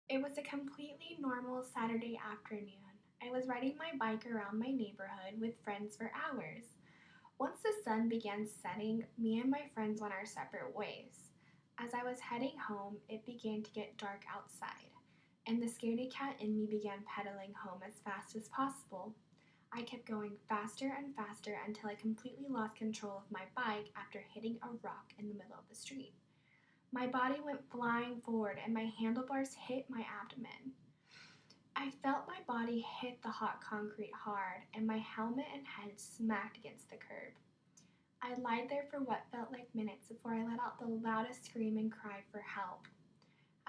It was a completely normal Saturday afternoon. I was riding my bike around my neighborhood with friends for hours. Once the sun began setting, me and my friends went our separate ways. As I was heading home, it began to get dark outside, and the scaredy cat in me began pedaling home as fast as possible. I kept going faster and faster until I completely lost control of my bike after hitting a rock in the middle of the street. My body went flying forward and my handlebars hit my abdomen. I felt my body hit the hot concrete hard and my helmet and head smacked against the curb. I lied there for what felt like minutes before I let out the loudest scream and cry for help.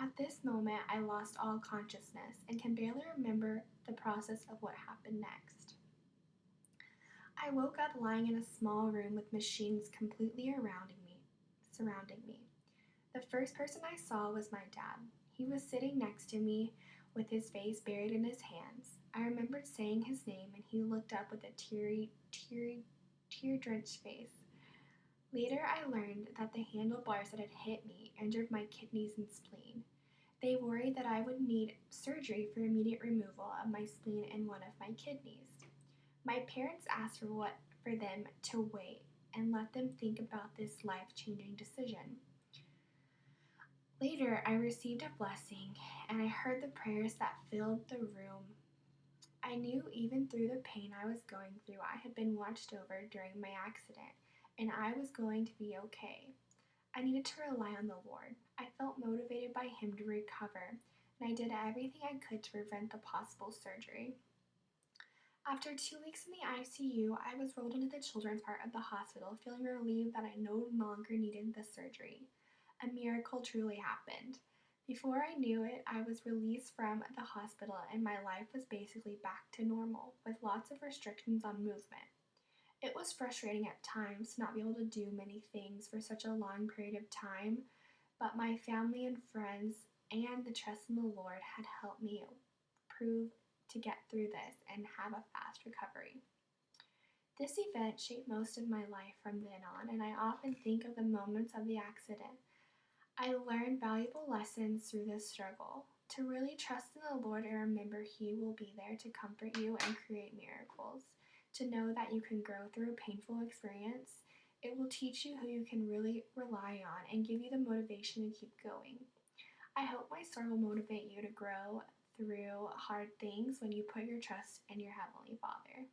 At this moment, I lost all consciousness and can barely remember the process of what happened next. I woke up lying in a small room with machines completely surrounding me. The first person I saw was my dad. He was sitting next to me with his face buried in his hands. I remembered saying his name and he looked up with a tear-drenched face. Later, I learned that the handlebars that had hit me injured my kidneys and spleen. They worried that I would need surgery for immediate removal of my spleen and one of my kidneys. My parents asked for them to wait and let them think about this life-changing decision. Later, I received a blessing and I heard the prayers that filled the room. I knew even through the pain I was going through, I had been watched over during my accident and I was going to be okay. I needed to rely on the Lord. I felt motivated by Him to recover, and I did everything I could to prevent the possible surgery. After 2 weeks in the ICU, I was rolled into the children's part of the hospital, feeling relieved that I no longer needed the surgery. A miracle truly happened. Before I knew it, I was released from the hospital and my life was basically back to normal, with lots of restrictions on movement. It was frustrating at times to not be able to do many things for such a long period of time, but my family and friends and the trust in the Lord had helped me prove to get through this and have a fast recovery. This event shaped most of my life from then on, and I often think of the moments of the accident. I learned valuable lessons through this struggle. To really trust in the Lord and remember He will be there to comfort you and create miracles. To know that you can grow through a painful experience. It will teach you who you can really rely on and give you the motivation to keep going. I hope my story will motivate you to grow through hard things when you put your trust in your Heavenly Father.